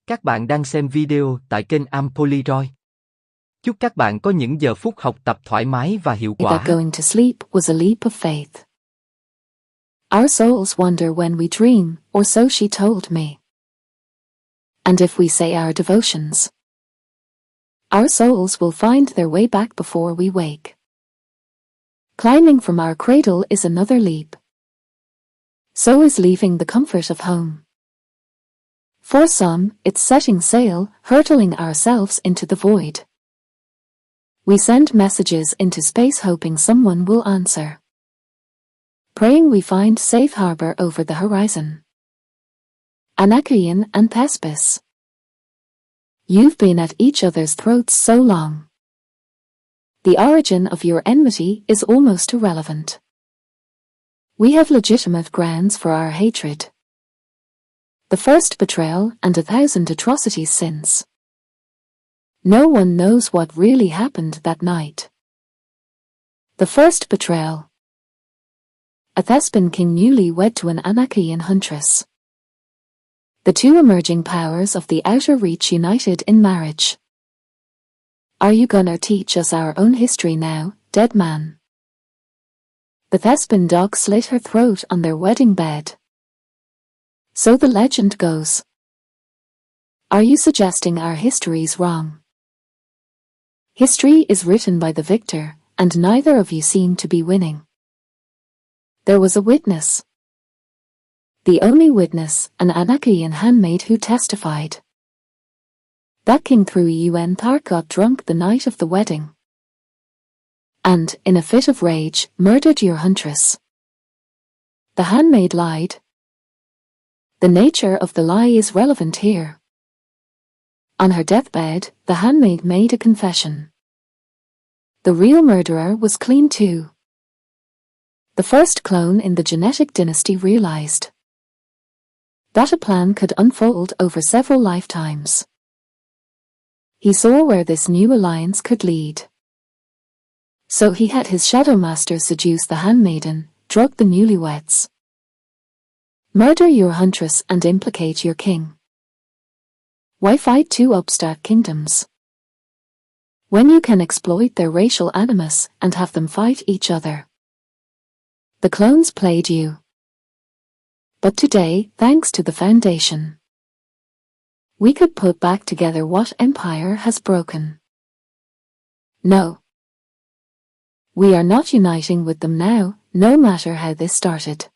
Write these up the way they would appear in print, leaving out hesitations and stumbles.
Các bạn đang xem video tại kênh Ampoliroy. Chúc các bạn có những giờ phút học tập thoải mái và hiệu quả. That going to sleep was a leap of faith. Our souls wonder when we dream, or so she told me. And if we say our devotions, our souls will find their way back before we wake. Climbing from our cradle is another leap. So is leaving the comfort of home. For some, it's setting sail, hurtling ourselves into the void. We send messages into space hoping someone will answer. Praying we find safe harbor over the horizon. Anakian and Thespis. You've been at each other's throats so long. The origin of your enmity is almost irrelevant. We have legitimate grounds for our hatred. The first betrayal and 1,000 atrocities since. No one knows what really happened that night. The first betrayal. A Thespian king newly wed to an Anakian huntress. The two emerging powers of the outer reach united in marriage. Are you gonna teach us our own history now, dead man? The Thespian dog slit her throat on their wedding bed. So the legend goes. Are you suggesting our history's wrong? History is written by the victor, and neither of you seem to be winning. There was a witness. The only witness, an Anakian handmaid who testified. That king through UN Thark got drunk the night of the wedding. And, in a fit of rage, murdered your huntress. The handmaid lied. The nature of the lie is relevant here. On her deathbed, the handmaid made a confession. The real murderer was clean too. The first clone in the genetic dynasty realized that a plan could unfold over several lifetimes. He saw where this new alliance could lead. So he had his shadow master seduce the handmaiden, drug the newlyweds. Murder your huntress and implicate your king. Why fight two upstart kingdoms when you can exploit their racial animus and have them fight each other? The clones played you. But today, thanks to the Foundation, we could put back together what empire has broken. No. We are not uniting with them now, no matter how this started.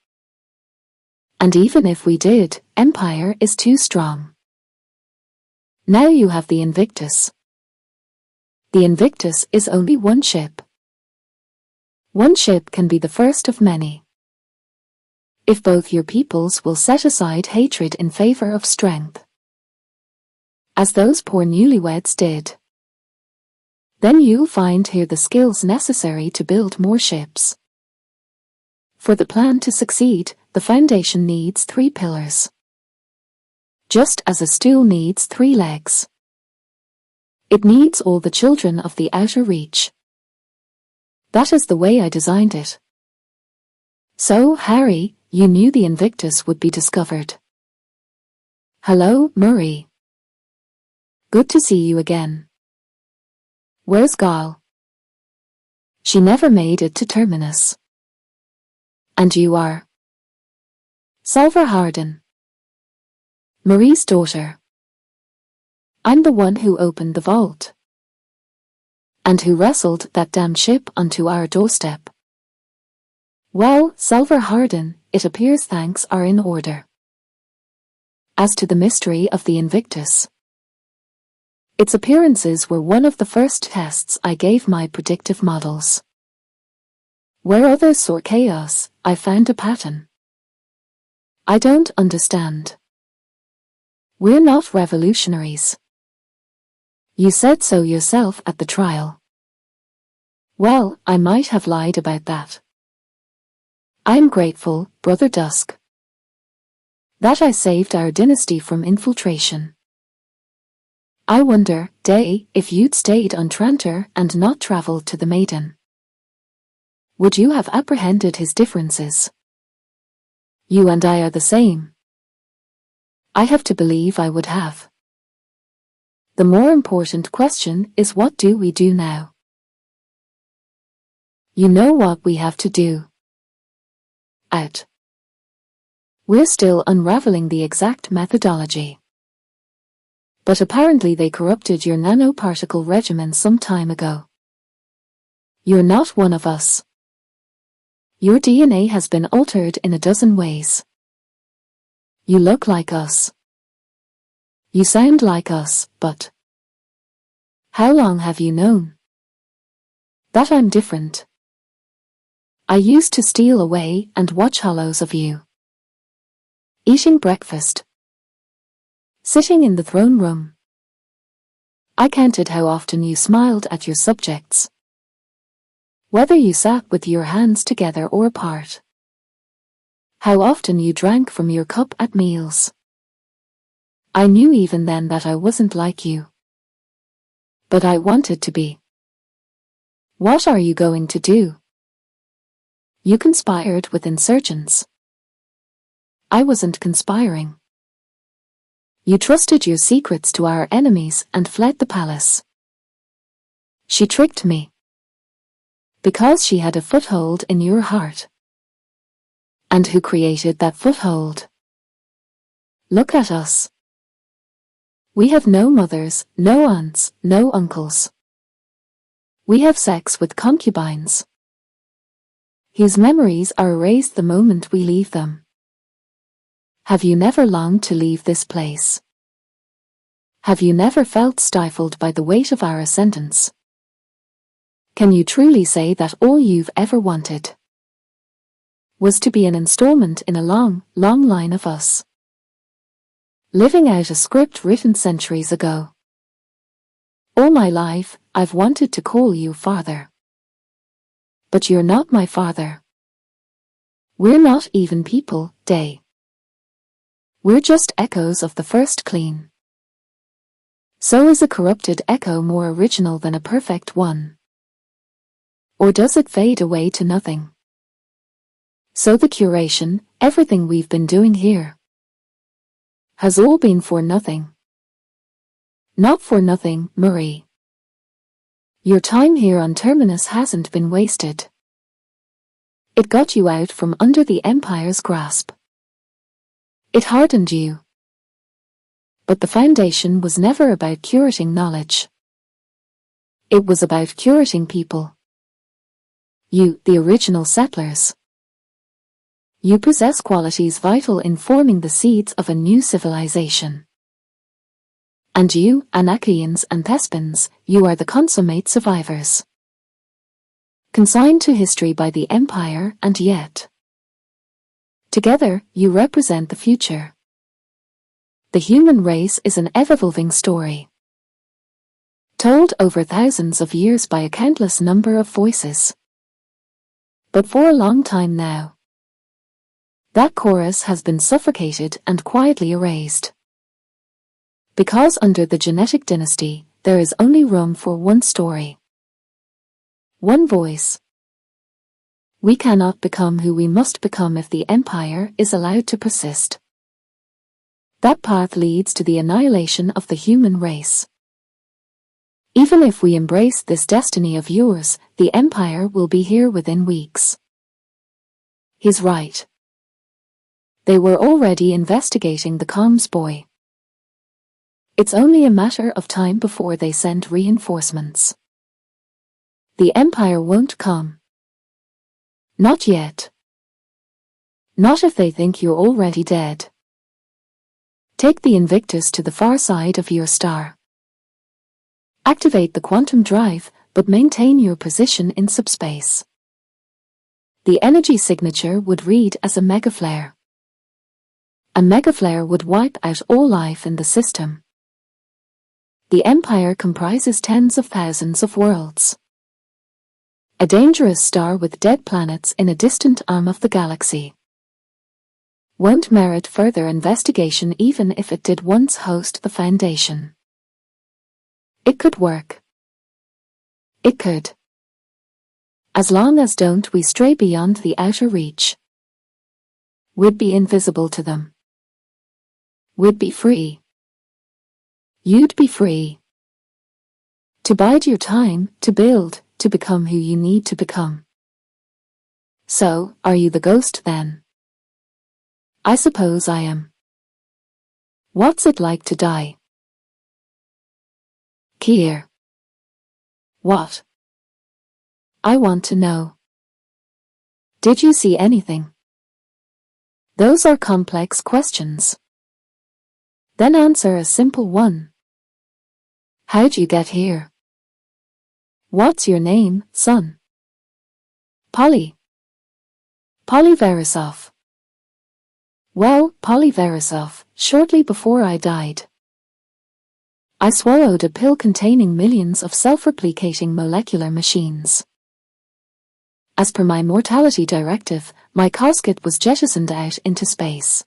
And even if we did, empire is too strong. Now you have the Invictus. The Invictus is only one ship. One ship can be the first of many. If both your peoples will set aside hatred in favor of strength, as those poor newlyweds did, then you'll find here the skills necessary to build more ships. For the plan to succeed, the foundation needs 3 pillars. Just as a stool needs 3 legs. It needs all the children of the outer reach. That is the way I designed it. So, Harry, you knew the Invictus would be discovered. Hello, Murray. Good to see you again. Where's Gal? She never made it to Terminus. And you are? Salver Hardin. Marie's daughter. I'm the one who opened the vault. And who wrestled that damn ship onto our doorstep. Well, Salver Hardin, it appears thanks are in order. As to the mystery of the Invictus, its appearances were one of the first tests I gave my predictive models. Where others saw chaos, I found a pattern. I don't understand. We're not revolutionaries. You said so yourself at the trial. Well, I might have lied about that. I'm grateful, Brother Dusk, that I saved our dynasty from infiltration. I wonder, Day, if you'd stayed on Trantor and not travelled to the Maiden, would you have apprehended his differences? You and I are the same. I have to believe I would have. The more important question is, what do we do now? You know what we have to do. Out. We're still unraveling the exact methodology. But apparently they corrupted your nanoparticle regimen some time ago. You're not one of us. Your DNA has been altered in a dozen ways. You look like us. You sound like us, but how long have you known that I'm different? I used to steal away and watch hollows of you. Eating breakfast. Sitting in the throne room. I counted how often you smiled at your subjects. Whether you sat with your hands together or apart. How often you drank from your cup at meals. I knew even then that I wasn't like you. But I wanted to be. What are you going to do? You conspired with insurgents. I wasn't conspiring. You trusted your secrets to our enemies and fled the palace. She tricked me. Because she had a foothold in your heart. And who created that foothold? Look at us. We have no mothers, no aunts, no uncles. We have sex with concubines. Whose memories are erased the moment we leave them. Have you never longed to leave this place? Have you never felt stifled by the weight of our ascendance? Can you truly say that all you've ever wanted was to be an installment in a long, long line of us? Living out a script written centuries ago. All my life, I've wanted to call you father. But you're not my father. We're not even people, Day. We're just echoes of the first clean. So is a corrupted echo more original than a perfect one? Or does it fade away to nothing? So the curation, everything we've been doing here, has all been for nothing. Not for nothing, Marie. Your time here on Terminus hasn't been wasted. It got you out from under the Empire's grasp. It hardened you. But the foundation was never about curating knowledge. It was about curating people. You, the original settlers. You possess qualities vital in forming the seeds of a new civilization. And you, Anakians and Thespins, you are the consummate survivors. Consigned to history by the Empire, and yet, together, you represent the future. The human race is an ever-evolving story, told over thousands of years by a countless number of voices. But for a long time now, that chorus has been suffocated and quietly erased. Because under the genetic dynasty, there is only room for one story. One voice. We cannot become who we must become if the Empire is allowed to persist. That path leads to the annihilation of the human race. Even if we embrace this destiny of yours, the Empire will be here within weeks. He's right. They were already investigating the comms boy. It's only a matter of time before they send reinforcements. The Empire won't come. Not yet. Not if they think you're already dead. Take the Invictus to the far side of your star. Activate the quantum drive, but maintain your position in subspace. The energy signature would read as a megaflare. A megaflare would wipe out all life in the system. The Empire comprises tens of thousands of worlds. A dangerous star with dead planets in a distant arm of the galaxy. Won't merit further investigation even if it did once host the Foundation. It could work. It could. As long as don't we stray beyond the outer reach. We'd be invisible to them. We'd be free. You'd be free. To bide your time, to build, to become who you need to become. So, are you the ghost then? I suppose I am. What's it like to die? Kier. What? I want to know. Did you see anything? Those are complex questions. Then answer a simple one. How'd you get here? What's your name, son? Polly. Polly Verisov. Well, Polly Verisov, shortly before I died, I swallowed a pill containing millions of self-replicating molecular machines. As per my mortality directive, my casket was jettisoned out into space.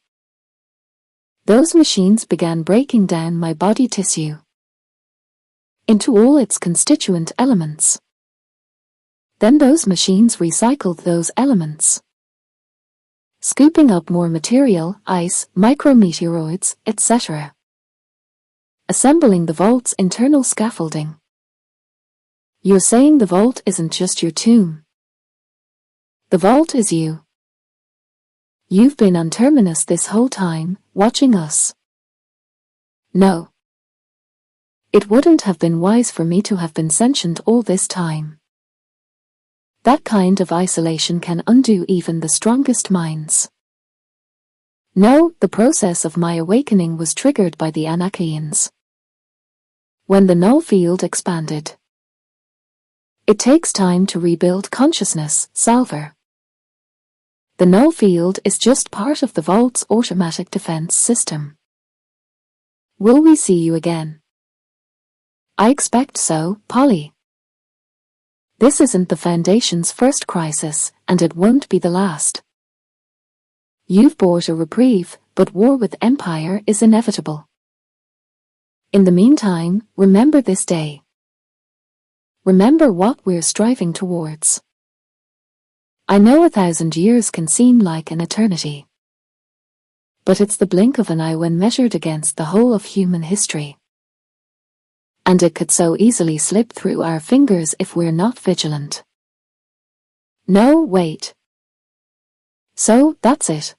Those machines began breaking down my body tissue into all its constituent elements. Then those machines recycled those elements, scooping up more material, ice, micrometeoroids, etc., assembling the vault's internal scaffolding. You're saying the vault isn't just your tomb. The vault is you. You've been on Terminus this whole time, watching us. No. It wouldn't have been wise for me to have been sentient all this time. That kind of isolation can undo even the strongest minds. No, the process of my awakening was triggered by the Anakians. When the null field expanded. It takes time to rebuild consciousness, Salver. The null field is just part of the vault's automatic defense system. Will we see you again? I expect so, Polly. This isn't the Foundation's first crisis, and it won't be the last. You've bought a reprieve, but war with Empire is inevitable. In the meantime, remember this day. Remember what we're striving towards. I know 1,000 years can seem like an eternity. But it's the blink of an eye when measured against the whole of human history. And it could so easily slip through our fingers if we're not vigilant. No, wait. So, that's it.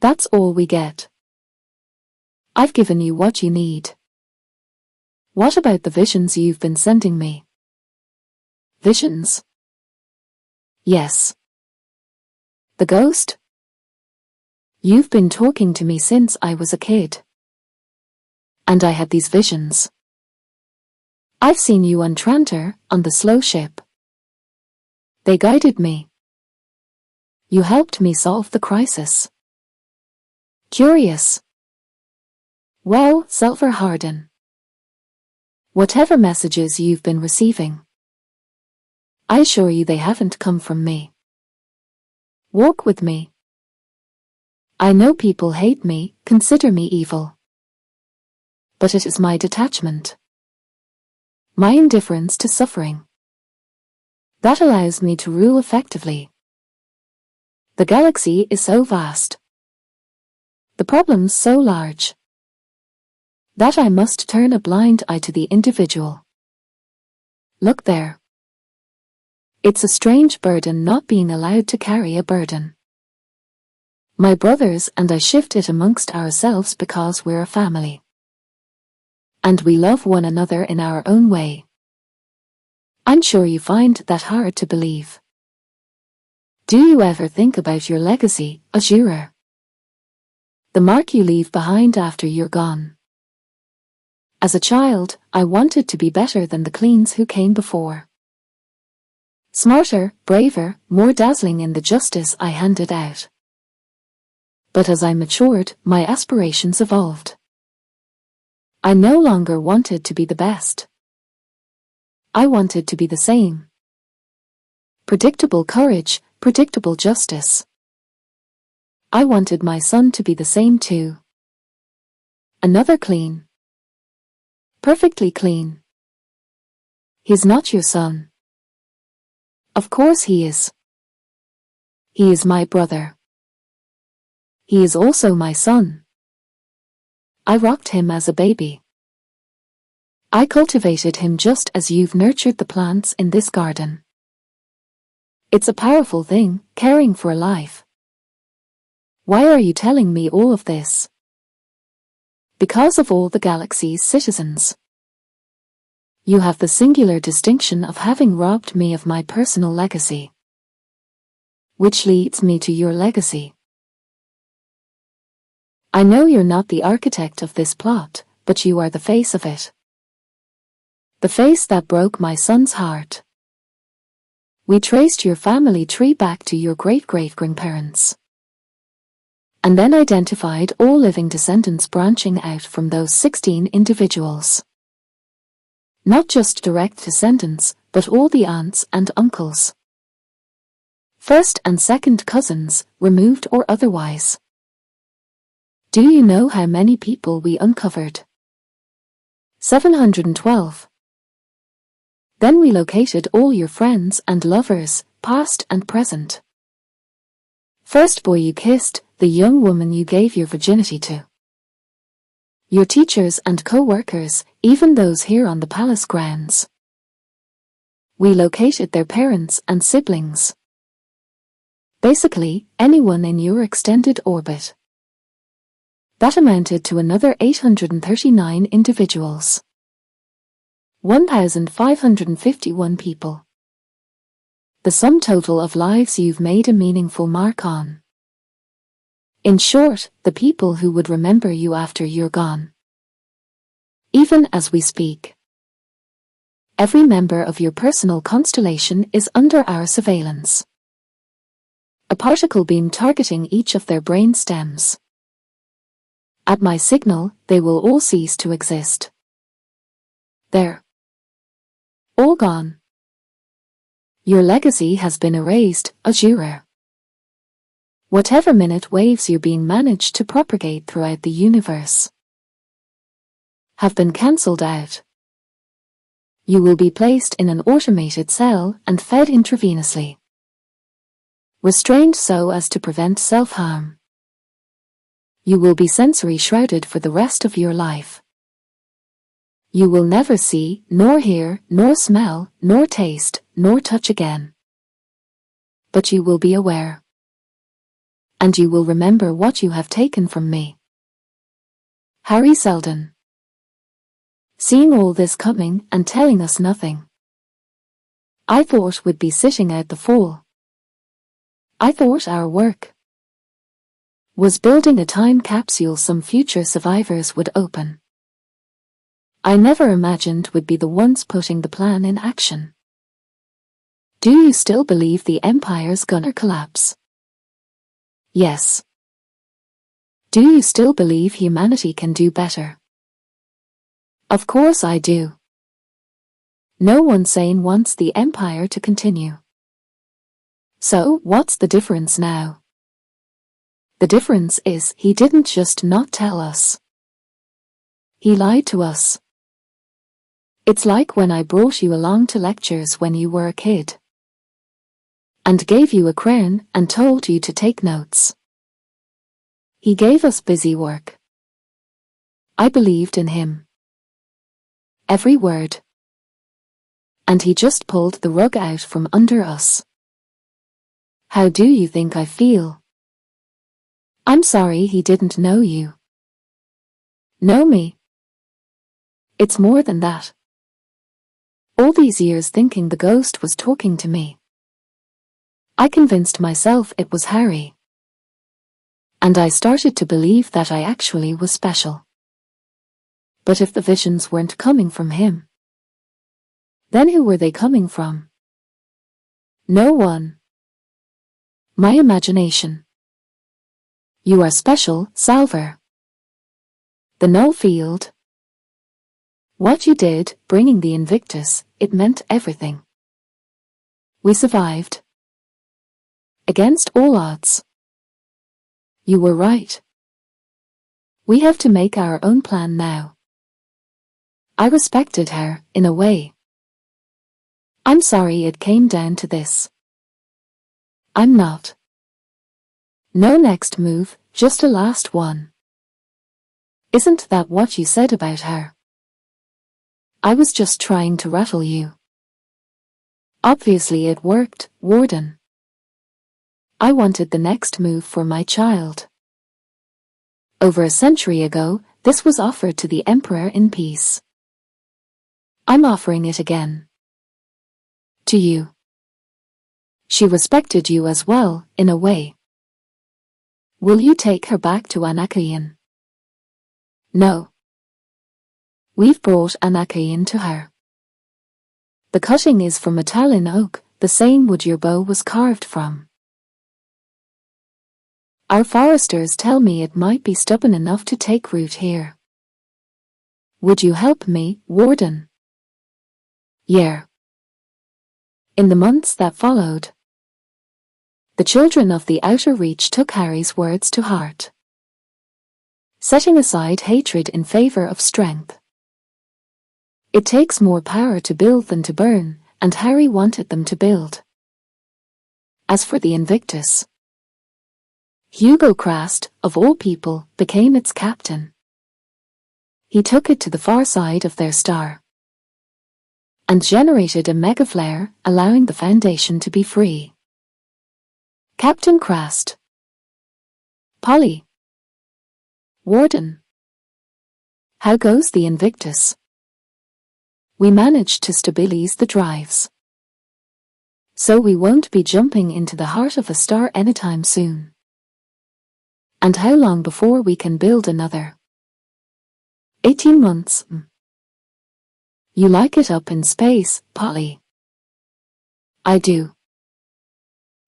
That's all we get. I've given you what you need. What about the visions you've been sending me? Visions? Yes. The ghost? You've been talking to me since I was a kid. And I had these visions. I've seen you on Trantor, on the slow ship. They guided me. You helped me solve the crisis. Curious. Well, Silver Harden. Whatever messages you've been receiving, I assure you they haven't come from me. Walk with me. I know people hate me, consider me evil. But it is my detachment, my indifference to suffering, that allows me to rule effectively. The galaxy is so vast, the problems so large, that I must turn a blind eye to the individual. Look there. It's a strange burden not being allowed to carry a burden. My brothers and I shift it amongst ourselves because we're a family. And we love one another in our own way. I'm sure you find that hard to believe. Do you ever think about your legacy, Azura? The mark you leave behind after you're gone. As a child, I wanted to be better than the cleans who came before. Smarter, braver, more dazzling in the justice I handed out. But as I matured, my aspirations evolved. I no longer wanted to be the best. I wanted to be the same. Predictable courage, predictable justice. I wanted my son to be the same too. Another clean. Perfectly clean. He's not your son. Of course he is. He is my brother. He is also my son. I rocked him as a baby. I cultivated him just as you've nurtured the plants in this garden. It's a powerful thing, caring for a life. Why are you telling me all of this? Because of all the galaxy's citizens. You have the singular distinction of having robbed me of my personal legacy. Which leads me to your legacy. I know you're not the architect of this plot, but you are the face of it. The face that broke my son's heart. We traced your family tree back to your great-great-grandparents. And then identified all living descendants branching out from those 16 individuals. Not just direct descendants, but all the aunts and uncles. First and second cousins, removed or otherwise. Do you know how many people we uncovered? 712. Then we located all your friends and lovers, past and present. First boy you kissed, the young woman you gave your virginity to. Your teachers and co-workers, even those here on the palace grounds. We located their parents and siblings. Basically, anyone in your extended orbit. That amounted to another 839 individuals. 1,551 people. The sum total of lives you've made a meaningful mark on. In short, the people who would remember you after you're gone. Even as we speak. Every member of your personal constellation is under our surveillance. A particle beam targeting each of their brain stems. At my signal, they will all cease to exist. They're all gone. Your legacy has been erased, Azura. Whatever minute waves you're being managed to propagate throughout the universe have been cancelled out. You will be placed in an automated cell and fed intravenously. Restrained so as to prevent self-harm. You will be sensory shrouded for the rest of your life. You will never see, nor hear, nor smell, nor taste, nor touch again. But you will be aware. And you will remember what you have taken from me. Harry Seldon. Seeing all this coming and telling us nothing. I thought we'd be sitting out the fall. I thought our work was building a time capsule some future survivors would open. I never imagined we'd be the ones putting the plan in action. Do you still believe the Empire's gonna collapse? Yes. Do you still believe humanity can do better? Of course I do. No one sane wants the Empire to continue. So, what's the difference now? The difference is he didn't just not tell us. He lied to us. It's like when I brought you along to lectures when you were a kid. And gave you a crayon and told you to take notes. He gave us busy work. I believed in him. Every word. And he just pulled the rug out from under us. How do you think I feel? I'm sorry he didn't know you. Know me? It's more than that. All these years thinking the ghost was talking to me. I convinced myself it was Harry. And I started to believe that I actually was special. But if the visions weren't coming from him, then who were they coming from? No one. My imagination. You are special, Salver. The null field. What you did, bringing the Invictus, it meant everything. We survived. Against all odds. You were right. We have to make our own plan now. I respected her, in a way. I'm sorry it came down to this. I'm not. No next move, just a last one. Isn't that what you said about her? I was just trying to rattle you. Obviously it worked, Warden. I wanted the next move for my child. Over a century ago, this was offered to the Emperor in peace. I'm offering it again. To you. She respected you as well, in a way. Will you take her back to Anakian? No. We've brought Anakian to her. The cutting is from Metalin oak, the same wood your bow was carved from. Our foresters tell me it might be stubborn enough to take root here. Would you help me, Warden? Yeah. In the months that followed, the children of the Outer Reach took Harry's words to heart, setting aside hatred in favor of strength. It takes more power to build than to burn, and Harry wanted them to build. As for the Invictus, Hugo Crast, of all people, became its captain. He took it to the far side of their star and generated a mega flare, allowing the Foundation to be free. Captain Crast. Polly. Warden. How goes the Invictus? We managed to stabilize the drives, so we won't be jumping into the heart of a star anytime soon. And how long before we can build another? 18 months. You like it up in space, Polly? I do.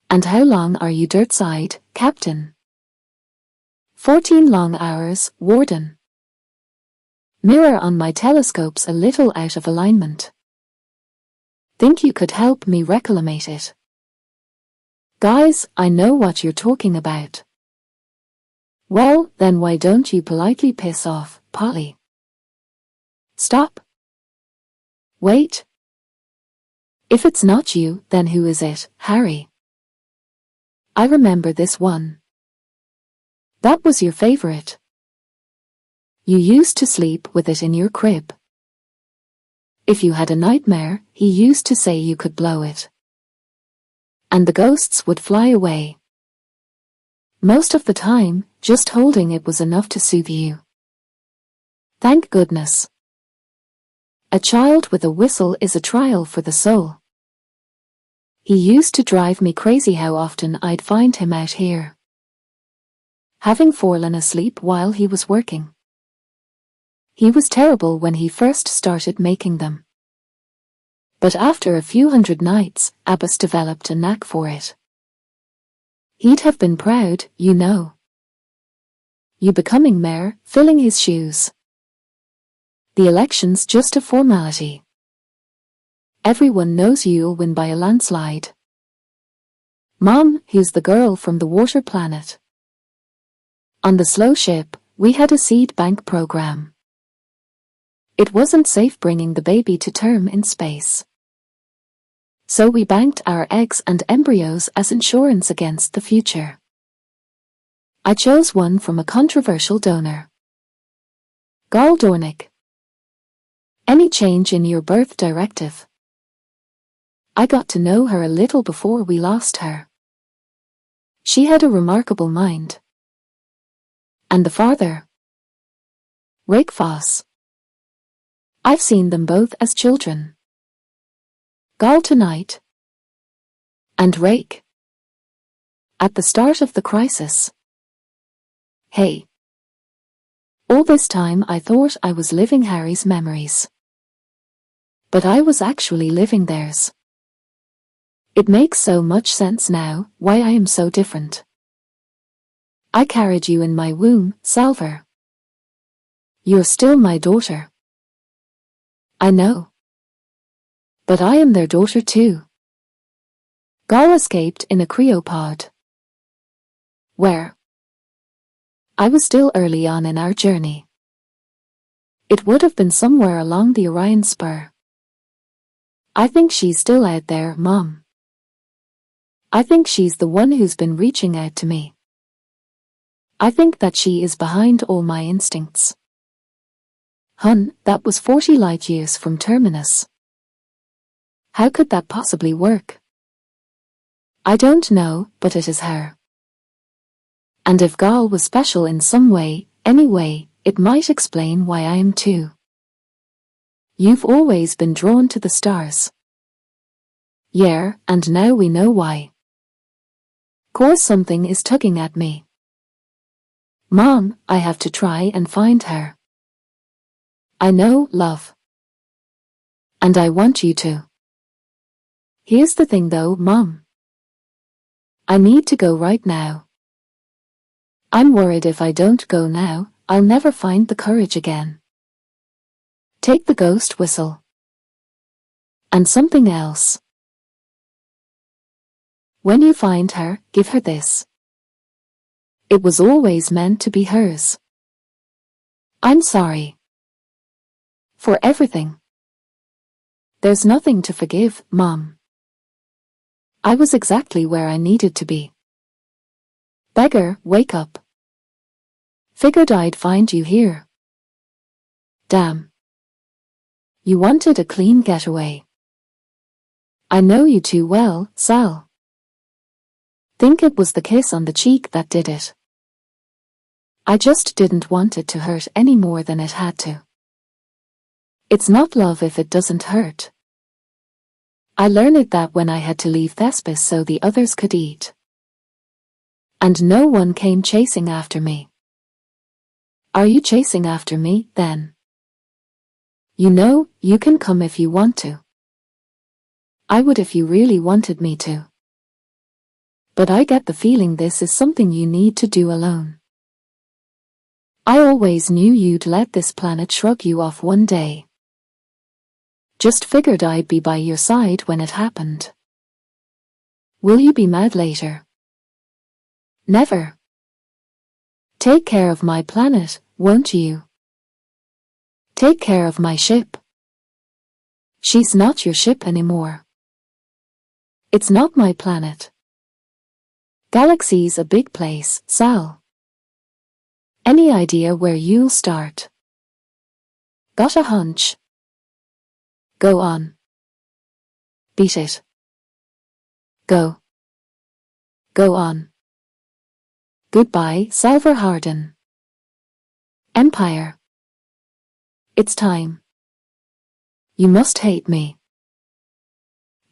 And how long are you dirtside, Captain? 14 long hours, Warden. Mirror on my telescope's a little out of alignment. Think you could help me reclimate it? Guys, I know what you're talking about. Well, then why don't you politely piss off, Polly? Stop. Wait. If it's not you, then who is it, Harry? I remember this one. That was your favorite. You used to sleep with it in your crib. If you had a nightmare, he used to say you could blow it, and the ghosts would fly away. Most of the time, just holding it was enough to soothe you. Thank goodness. A child with a whistle is a trial for the soul. He used to drive me crazy how often I'd find him out here, having fallen asleep while he was working. He was terrible when he first started making them, but after a few hundred nights, Abbas developed a knack for it. He'd have been proud, you know. You becoming mayor, filling his shoes. The election's just a formality. Everyone knows you'll win by a landslide. Mom, who's the girl from the water planet? On the slow ship, we had a seed bank program. It wasn't safe bringing the baby to term in space, so we banked our eggs and embryos as insurance against the future. I chose one from a controversial donor. Gal Dornick. Any change in your birth directive? I got to know her a little before we lost her. She had a remarkable mind. And the father? Rick Foss. I've seen them both as children. Gal tonight. And Rake. At the start of the crisis. Hey. All this time I thought I was living Harry's memories, but I was actually living theirs. It makes so much sense now, why I am so different. I carried you in my womb, Salver. You're still my daughter. I know. But I am their daughter too. Gal escaped in a cryopod. Where? I was still early on in our journey. It would have been somewhere along the Orion Spur. I think she's still out there, Mom. I think she's the one who's been reaching out to me. I think that she is behind all my instincts. Hun, that was 40 light years from terminus. How could that possibly work? I don't know, but it is her. And if Gal was special in some way, anyway, it might explain why I am too. You've always been drawn to the stars. Yeah, and now we know why. Course something is tugging at me. Mom, I have to try and find her. I know, love. And I want you to. Here's the thing though, Mom. I need to go right now. I'm worried if I don't go now, I'll never find the courage again. Take the ghost whistle. And something else. When you find her, give her this. It was always meant to be hers. I'm sorry. For everything. There's nothing to forgive, Mom. I was exactly where I needed to be. Beggar, wake up. Figured I'd find you here. Damn. You wanted a clean getaway. I know you too well, Sal. Think it was the kiss on the cheek that did it. I just didn't want it to hurt any more than it had to. It's not love if it doesn't hurt. I learned that when I had to leave Thespis so the others could eat. And no one came chasing after me. Are you chasing after me, then? You know, you can come if you want to. I would if you really wanted me to. But I get the feeling this is something you need to do alone. I always knew you'd let this planet shrug you off one day. Just figured I'd be by your side when it happened. Will you be mad later? Never. Take care of my planet, won't you? Take care of my ship. She's not your ship anymore. It's not my planet. Galaxy's a big place, Sal. Any idea where you'll start? Got a hunch? Go on. Beat it. Go. Go on. Goodbye, Salver Hardin. Empire. It's time. You must hate me.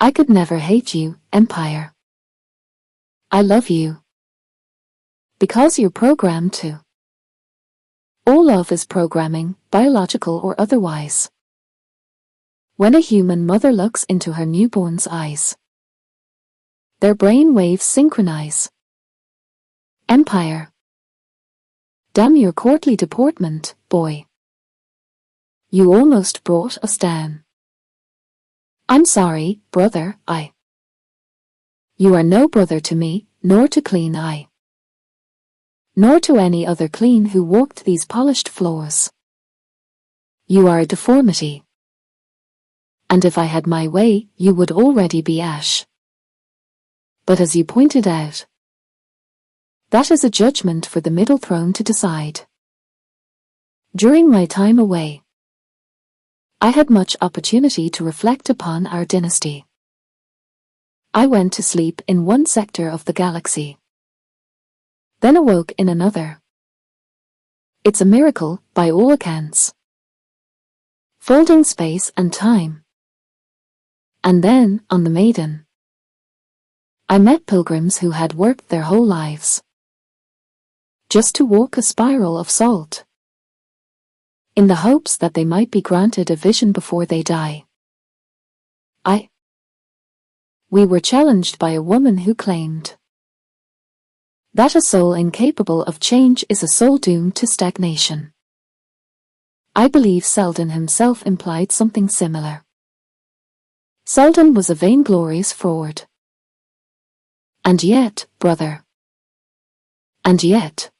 I could never hate you, Empire. I love you. Because you're programmed to. All love is programming, biological or otherwise. When a human mother looks into her newborn's eyes, their brain waves synchronize. Empire. Damn your courtly deportment, boy. You almost brought us down. I'm sorry, brother, You are no brother to me, nor to Clean Eye. Nor to any other Clean who walked these polished floors. You are a deformity. And if I had my way, you would already be ash. But as you pointed out, that is a judgment for the middle throne to decide. During my time away, I had much opportunity to reflect upon our dynasty. I went to sleep in one sector of the galaxy, then awoke in another. It's a miracle, by all accounts. Folding space and time. And then, on the Maiden, I met pilgrims who had worked their whole lives just to walk a spiral of salt, in the hopes that they might be granted a vision before they die. We were challenged by a woman who claimed that a soul incapable of change is a soul doomed to stagnation. I believe Selden himself implied something similar. Selden was a vainglorious fraud. And yet, brother. And yet.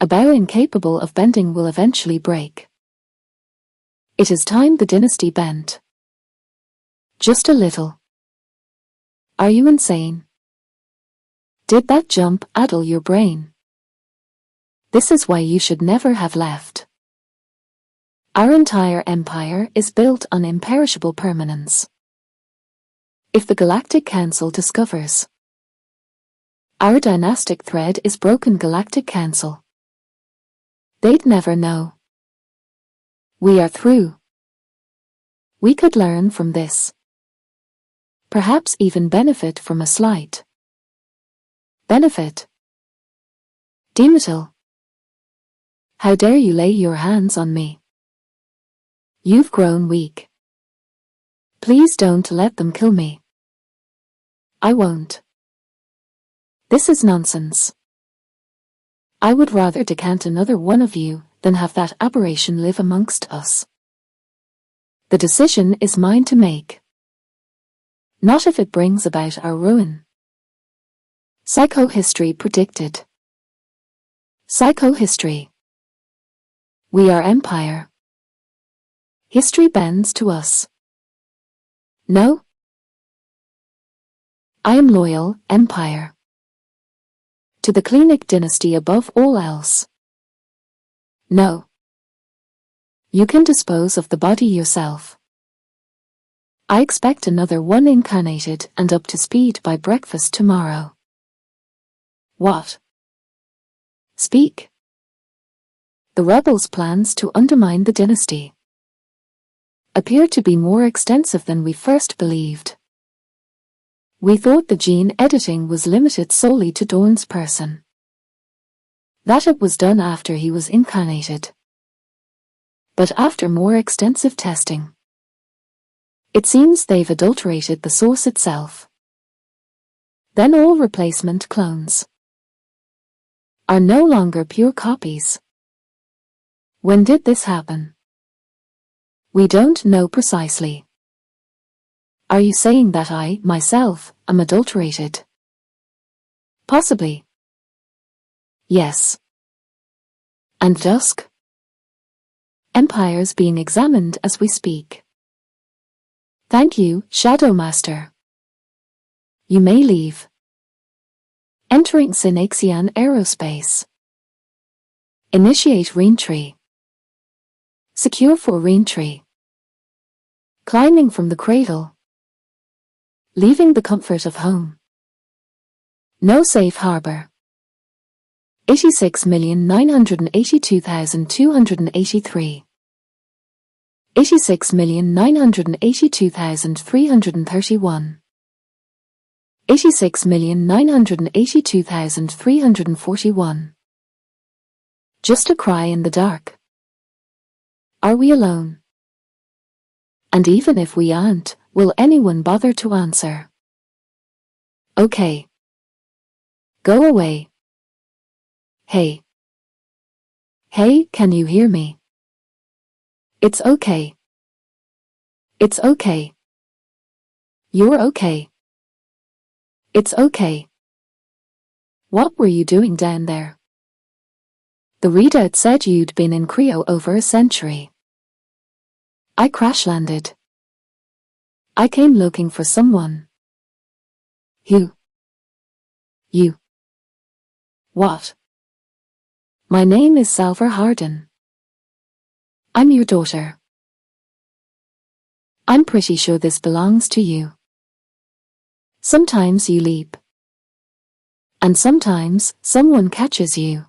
A bow incapable of bending will eventually break. It is time the dynasty bent. Just a little. Are you insane? Did that jump addle your brain? This is why you should never have left. Our entire empire is built on imperishable permanence. If the Galactic Council discovers our dynastic thread is broken, Galactic Council, they'd never know. We are through. We could learn from this. Perhaps even benefit from a slight benefit. Demetal, how dare you lay your hands on me? You've grown weak. Please don't let them kill me. I won't. This is nonsense. I would rather decant another one of you than have that aberration live amongst us. The decision is mine to make. Not if it brings about our ruin. Psychohistory predicted. Psychohistory. We are empire. History bends to us. No? I am loyal, empire. To the Clinic dynasty above all else. No. You can dispose of the body yourself. I expect another one incarnated and up to speed by breakfast tomorrow. What? Speak. The rebels' plans to undermine the dynasty appear to be more extensive than we first believed. We thought the gene editing was limited solely to Dorn's person. That it was done after he was incarnated. But after more extensive testing, it seems they've adulterated the source itself. Then all replacement clones are no longer pure copies. When did this happen? We don't know precisely. Are you saying that I, myself, am adulterated? Possibly. Yes. And Dusk? Empire's being examined as we speak. Thank you, Shadow Master. You may leave. Entering Synaxian Aerospace. Initiate reentry. Secure for reentry. Climbing from the cradle. Leaving the comfort of home. No safe harbor. 86,982,283. 86,982,331. 86,982,341. Just a cry in the dark. Are we alone? And even if we aren't, will anyone bother to answer? Okay. Go away. Hey. Hey, can you hear me? It's okay. It's okay. You're okay. It's okay. What were you doing down there? The readout said you'd been in Creo over a century. I crash-landed. I came looking for someone. Who? You. What? My name is Salver Harden. I'm your daughter. I'm pretty sure this belongs to you. Sometimes you leap. And sometimes someone catches you.